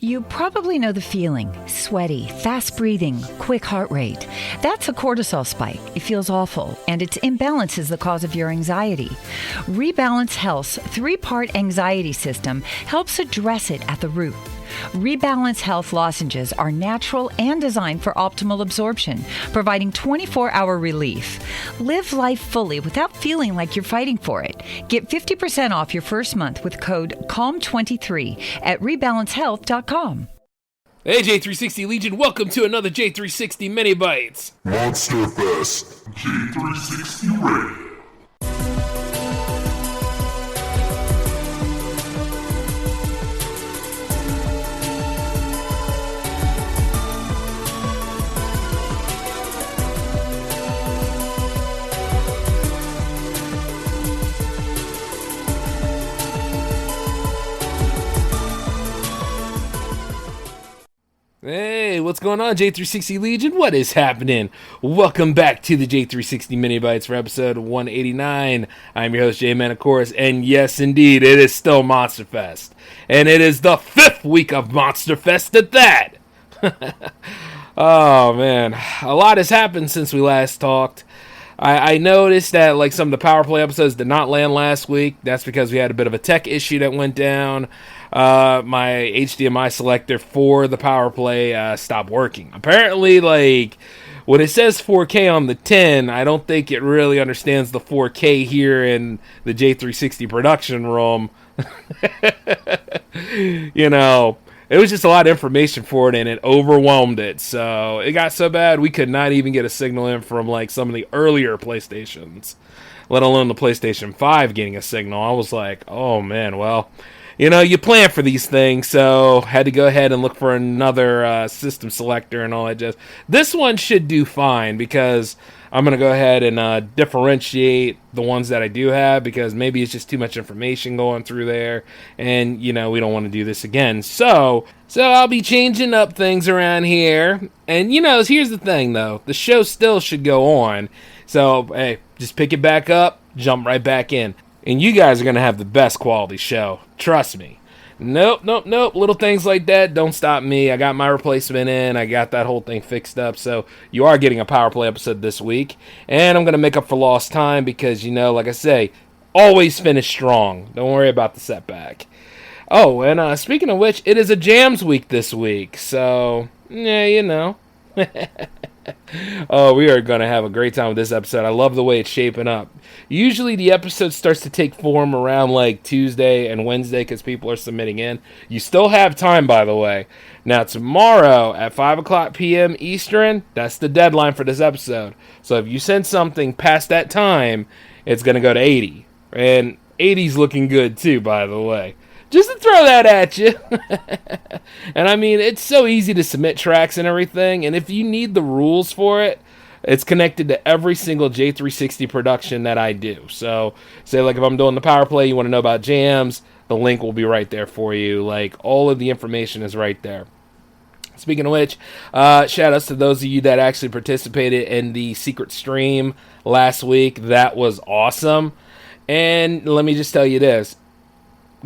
You probably know the feeling, sweaty, fast breathing, quick heart rate. That's a cortisol spike. It feels awful, and its imbalance is the cause of your anxiety. Rebalance Health's 3-part anxiety system helps address it at the root. Rebalance Health lozenges are natural and designed for optimal absorption, providing 24-hour relief. Live life fully without feeling like you're fighting for it. Get 50% off your first month with code CALM23 at rebalancehealth.com. Hey J360 Legion, welcome to another J360 Mini Bites. Monster Fest J360 Radio. Hey, what's going on, J360 Legion? What is happening? Welcome back to the J360 Mini Bites for episode 189. I'm your host, J-Man, of course, and yes, indeed, it is still Monster Fest. And it is the 5th week of Monster Fest at that! Oh, man. A lot has happened since we last talked. I noticed that like some of the Power Play episodes did not land last week. That's because we had a bit of a tech issue that went down. My HDMI selector for the Power Play stopped working. Apparently, like, when it says 4K on the 10, I don't think it really understands the 4K here in the J360 production room. You know, it was just a lot of information for it, and it overwhelmed it. So it got so bad we could not even get a signal in from like some of the earlier PlayStations, let alone the PlayStation 5 getting a signal. I was like, oh man, well, you know, you plan for these things, so had to go ahead and look for another system selector and all that jazz. This one should do fine because I'm going to go ahead and differentiate the ones that I do have because maybe it's just too much information going through there, and, you know, we don't want to do this again. So I'll be changing up things around here, and, you know, here's the thing, though. The show still should go on, so, hey, just pick it back up, jump right back in. And you guys are going to have the best quality show. Trust me. Nope. Little things like that don't stop me. I got my replacement in. I got that whole thing fixed up. So you are getting a Power Play episode this week. And I'm going to make up for lost time because, you know, like I say, always finish strong. Don't worry about the setback. Oh, and speaking of which, it is a jams week this week. So, yeah, you know. Oh, we are going to have a great time with this episode. I love the way it's shaping up. Usually the episode starts to take form around like Tuesday and Wednesday because people are submitting in. You still have time, by the way. Now, tomorrow at 5 o'clock p.m. Eastern, that's the deadline for this episode. So if you send something past that time, it's going to go to 80. And 80's looking good too, by the way. Just to throw that at you. And I mean, it's so easy to submit tracks and everything. And if you need the rules for it, it's connected to every single J360 production that I do. So, say like if I'm doing the Power Play, you want to know about jams, the link will be right there for you. Like, all of the information is right there. Speaking of which, shout outs to those of you that actually participated in the secret stream last week. That was awesome. And let me just tell you this.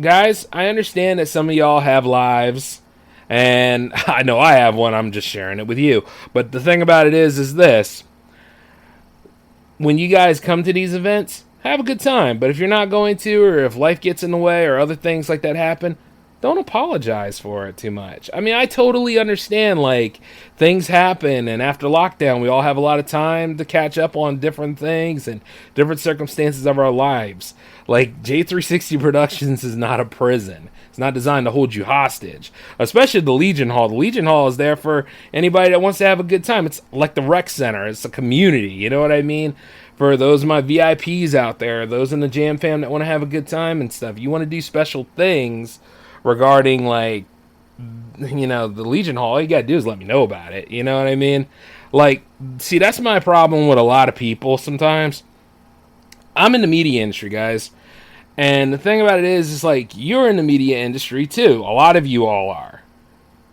Guys, I understand that some of y'all have lives, and I know I have one, I'm just sharing it with you. But the thing about it is this. When you guys come to these events, have a good time. But if you're not going to, or if life gets in the way, or other things like that happen, don't apologize for it too much. I mean, I totally understand, like, things happen, and after lockdown, we all have a lot of time to catch up on different things and different circumstances of our lives. Like, J360 Productions is not a prison. It's not designed to hold you hostage, especially the Legion Hall. The Legion Hall is there for anybody that wants to have a good time. It's like the rec center. It's a community, you know what I mean? For those of my VIPs out there, those in the Jam fam that want to have a good time and stuff, you want to do special things regarding, like, you know, the Legion Hall, all you gotta do is let me know about it, you know what I mean? Like, see, that's my problem with a lot of people sometimes. I'm in the media industry, guys, and the thing about it is like, you're in the media industry too. A lot of you all are.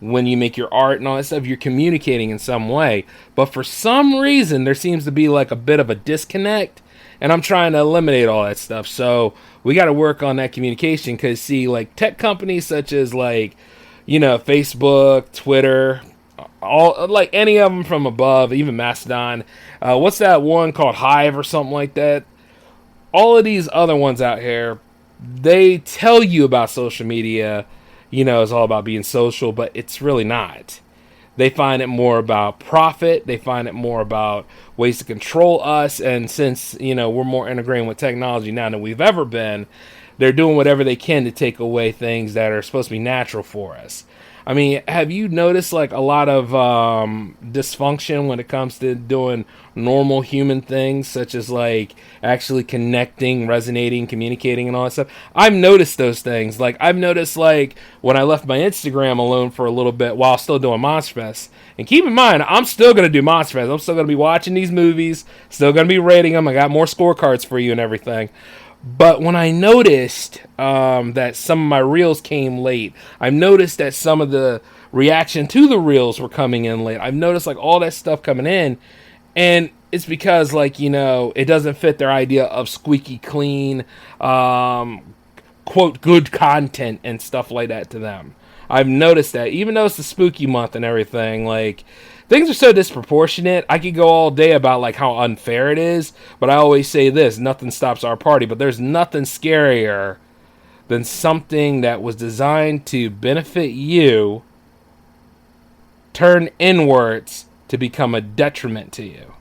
When you make your art and all that stuff, you're communicating in some way, but for some reason, there seems to be like a bit of a disconnect. And I'm trying to eliminate all that stuff. So we got to work on that communication because, see, like tech companies such as like Facebook, Twitter, all like any of them from above, even Mastodon. What's that one called, Hive or something like that? All of these other ones out here, they tell you about social media, it's all about being social, but it's really not. They find it more about profit. They find it more about ways to control us. And since, we're more integrated with technology now than we've ever been, they're doing whatever they can to take away things that are supposed to be natural for us. I mean, have you noticed like a lot of dysfunction when it comes to doing normal human things, such as like actually connecting, resonating, communicating, and all that stuff? I've noticed those things. Like I've noticed like when I left my Instagram alone for a little bit while still doing Monsterfest. And keep in mind, I'm still going to do Monsterfest. I'm still going to be watching these movies, still going to be rating them. I got more scorecards for you and everything. But when I noticed that some of my reels came late, I've noticed that some of the reaction to the reels were coming in late. I've noticed like all that stuff coming in, and it's because like, it doesn't fit their idea of squeaky clean, quote, good content and stuff like that to them. I've noticed that even though it's the spooky month and everything, like things are so disproportionate. I could go all day about like how unfair it is, but I always say this: nothing stops our party. But there's nothing scarier than something that was designed to benefit you turn inwards to become a detriment to you.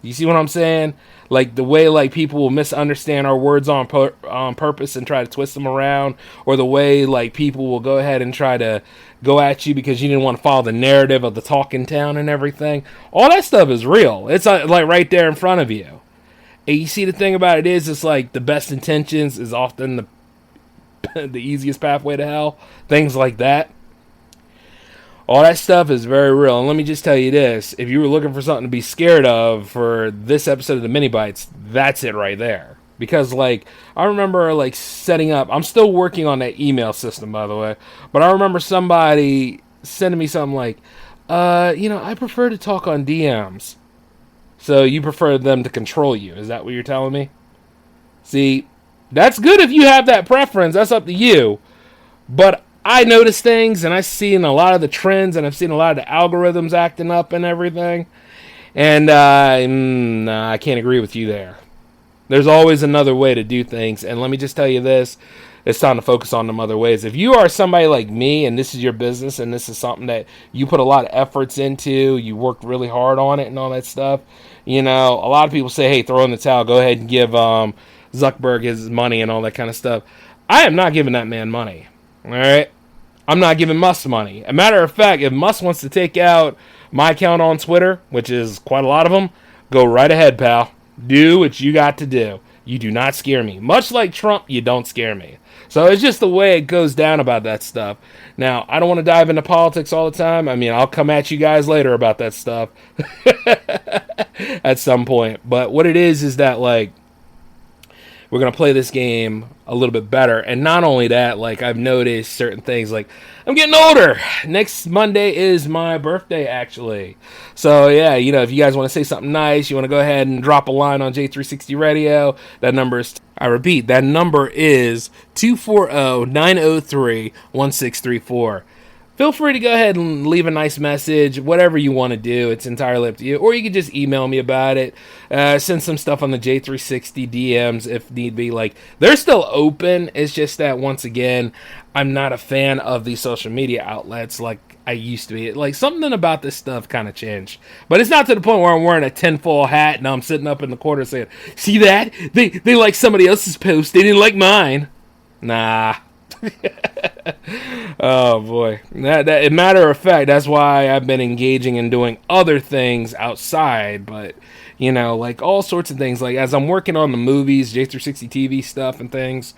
You see what I'm saying? Like the way like people will misunderstand our words on purpose and try to twist them around, or the way like people will go ahead and try to go at you because you didn't want to follow the narrative of the talk in town and everything. All that stuff is real. It's like right there in front of you. And you see, the thing about it is, it's like the best intentions is often the easiest pathway to hell. Things like that. All that stuff is very real. And let me just tell you this. If you were looking for something to be scared of for this episode of the Mini Bites, that's it right there. Because, like, I remember, like, setting up... I'm still working on that email system, by the way. But I remember somebody sending me something like, I prefer to talk on DMs. So you prefer them to control you. Is that what you're telling me? See, that's good if you have that preference. That's up to you. But I notice things, and I've seen a lot of the trends, and I've seen a lot of the algorithms acting up and everything. And I can't agree with you there. There's always another way to do things. And let me just tell you this. It's time to focus on them other ways. If you are somebody like me, and this is your business, and this is something that you put a lot of efforts into, you worked really hard on it and all that stuff, a lot of people say, hey, throw in the towel, go ahead and give Zuckerberg his money and all that kind of stuff. I am not giving that man money. All right? I'm not giving Musk money. A matter of fact, if Musk wants to take out my account on Twitter, which is quite a lot of them, go right ahead, pal. Do what you got to do. You do not scare me. Much like Trump, you don't scare me. So it's just the way it goes down about that stuff. Now, I don't want to dive into politics all the time. I mean, I'll come at you guys later about that stuff at some point. But what it is that, like, we're going to play this game a little bit better. And not only that, like, I've noticed certain things. Like, I'm getting older. Next Monday is my birthday, actually. So, yeah, if you guys want to say something nice, you want to go ahead and drop a line on J360 Radio, that number is, I repeat, that number is 240-903-1634. Feel free to go ahead and leave a nice message, whatever you want to do. It's entirely up to you. Or you can just email me about it. Send some stuff on the J360 DMs if need be. Like, they're still open. It's just that, once again, I'm not a fan of these social media outlets like I used to be. Like, something about this stuff kind of changed. But it's not to the point where I'm wearing a tinfoil hat and I'm sitting up in the corner saying, see that? They like somebody else's post. They didn't like mine. Nah. Oh boy. That matter of fact, that's why I've been engaging in doing other things outside, but like all sorts of things. Like as I'm working on the movies, J360 TV stuff and things,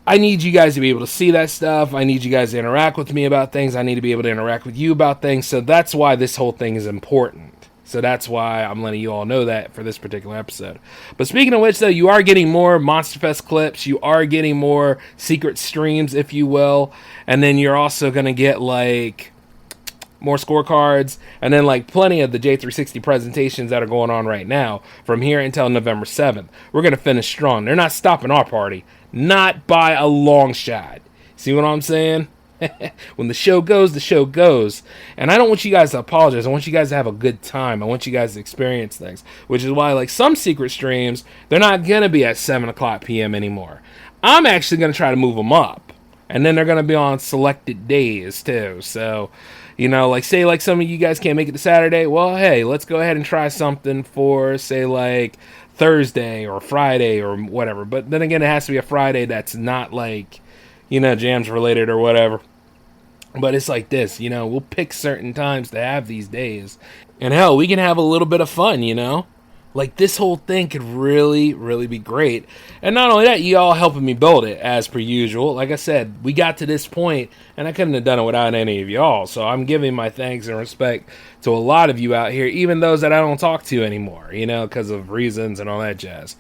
I need you guys to be able to see that stuff. I need you guys to interact with me about things. I need to be able to interact with you about things. So that's why this whole thing is important. So that's why I'm letting you all know that for this particular episode. But speaking of which, though, you are getting more Monsterfest clips. You are getting more secret streams, if you will. And then you're also going to get, like, more scorecards. And then, like, plenty of the J360 presentations that are going on right now from here until November 7th. We're going to finish strong. They're not stopping our party. Not by a long shot. See what I'm saying? When the show goes, the show goes. And I don't want you guys to apologize. I want you guys to have a good time. I want you guys to experience things. Which is why, like, some secret streams, they're not going to be at 7 o'clock p.m. anymore. I'm actually going to try to move them up. And then they're going to be on selected days, too. So, you know, like, say, like, some of you guys can't make it to Saturday. Well, hey, let's go ahead and try something for, say, like, Thursday or Friday or whatever. But then again, it has to be a Friday that's not, like, you know, jams related or whatever. But it's like this, you know, we'll pick certain times to have these days. And hell, we can have a little bit of fun, you know? Like, this whole thing could really, really be great. And not only that, you all helping me build it, as per usual. Like I said, we got to this point, and I couldn't have done it without any of y'all. So I'm giving my thanks and respect to a lot of you out here, even those that I don't talk to anymore, you know, because of reasons and all that jazz.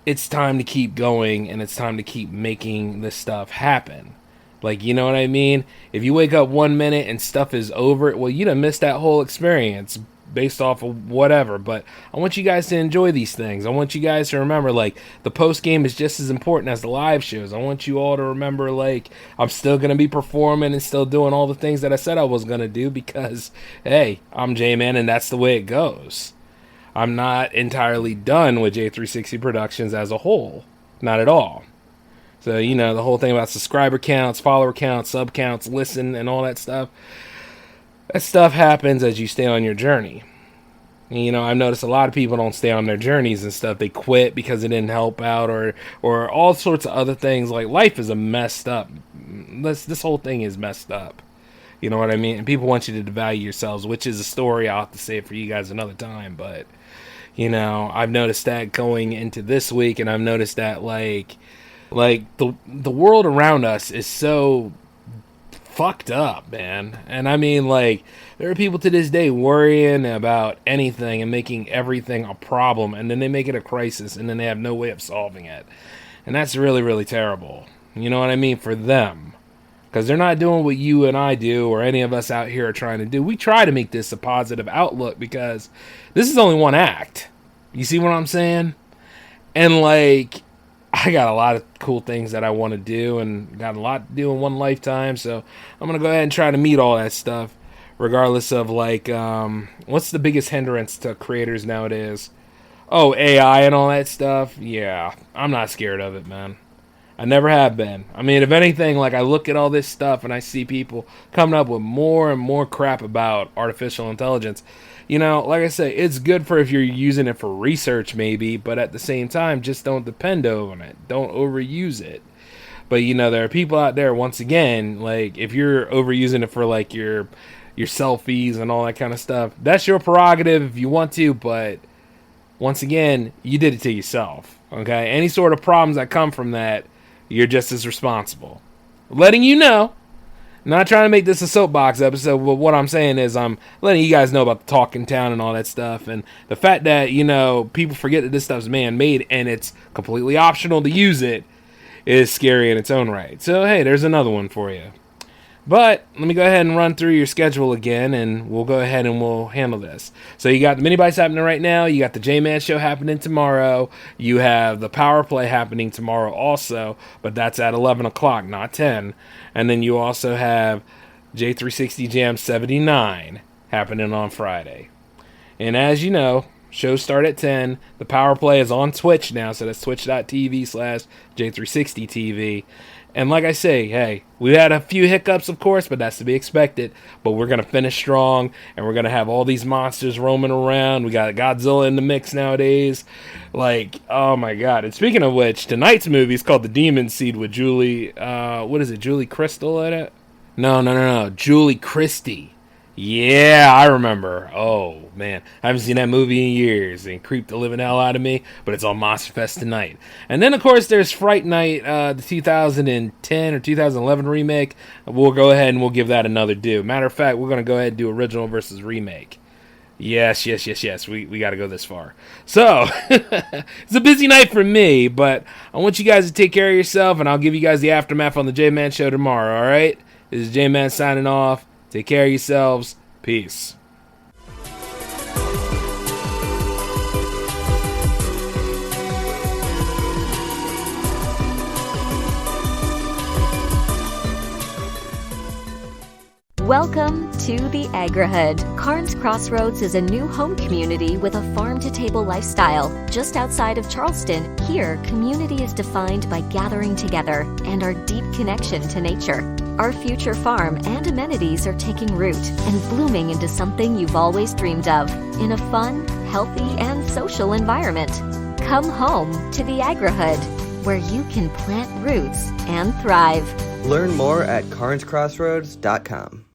It's time to keep going, and it's time to keep making this stuff happen. Like, you know what I mean? If you wake up 1 minute and stuff is over, well, you done missed that whole experience based off of whatever. But I want you guys to enjoy these things. I want you guys to remember, like, the post game is just as important as the live shows. I want you all to remember, like, I'm still going to be performing and still doing all the things that I said I was going to do because, hey, I'm J-Man and that's the way it goes. I'm not entirely done with J360 Productions as a whole. Not at all. So, you know, the whole thing about subscriber counts, follower counts, sub counts, listen, and all that stuff. That stuff happens as you stay on your journey. And, you know, I've noticed a lot of people don't stay on their journeys and stuff. They quit because it didn't help out or all sorts of other things. Like, life is messed up. This whole thing is messed up. You know what I mean? And people want you to devalue yourselves, which is a story. I'll have to say it for you guys another time. But, you know, I've noticed that going into this week, and I've noticed that, like the world around us is so fucked up, man. And I mean, like, there are people to this day worrying about anything and making everything a problem, and then they make it a crisis, and then they have no way of solving it. And that's really, really terrible. You know what I mean? For them. Because they're not doing what you and I do, or any of us out here are trying to do. We try to make this a positive outlook, because this is only one act. You see what I'm saying? And, like, I got a lot of cool things that I want to do, and got a lot to do in one lifetime, so I'm going to go ahead and try to meet all that stuff, regardless of, like, what's the biggest hindrance to creators nowadays? Oh, AI and all that stuff? Yeah, I'm not scared of it, man. I never have been. I mean, if anything, like, I look at all this stuff, and I see people coming up with more and more crap about artificial intelligence. You know, like I say, it's good for if you're using it for research, maybe, but at the same time, just don't depend on it. Don't overuse it. But, you know, there are people out there, once again, like, if you're overusing it for, like, your selfies and all that kind of stuff, that's your prerogative if you want to, but once again, you did it to yourself, okay? Any sort of problems that come from that, you're just as responsible. Letting you know. Not trying to make this a soapbox episode, but what I'm saying is I'm letting you guys know about the talk in town and all that stuff. And the fact that, you know, people forget that this stuff's man-made and it's completely optional to use it is scary in its own right. So, hey, there's another one for you. But let me go ahead and run through your schedule again, and we'll go ahead and we'll handle this. So you got the mini bites happening right now. You got the J-Man show happening tomorrow. You have the Power Play happening tomorrow also, but that's at 11 o'clock, not 10. And then you also have J360 Jam 79 happening on Friday. And as you know, shows start at 10. The Power Play is on Twitch now, so that's twitch.tv/J360TV. And like I say, hey, we had a few hiccups, of course, but that's to be expected. But we're going to finish strong, and we're going to have all these monsters roaming around. We got Godzilla in the mix nowadays. Like, oh my God. And speaking of which, tonight's movie is called The Demon Seed with Julie, what is it, Julie Crystal in it? No, Julie Christie. Yeah, I remember. Oh, man. I haven't seen that movie in years and creeped the living hell out of me, but it's on Monster Fest tonight. And then, of course, there's Fright Night, the 2010 or 2011 remake. We'll go ahead and we'll give that another do. Matter of fact, we're going to go ahead and do original versus remake. Yes. We got to go this far. So, it's a busy night for me, but I want you guys to take care of yourself, and I'll give you guys the aftermath on the J-Man show tomorrow, all right? This is J-Man signing off. Take care of yourselves. Peace. Welcome to the Agrihood. Carnes Crossroads is a new home community with a farm-to-table lifestyle. Just outside of Charleston, here, community is defined by gathering together and our deep connection to nature. Our future farm and amenities are taking root and blooming into something you've always dreamed of in a fun, healthy, and social environment. Come home to the Agrihood, where you can plant roots and thrive. Learn more at carnescrossroads.com.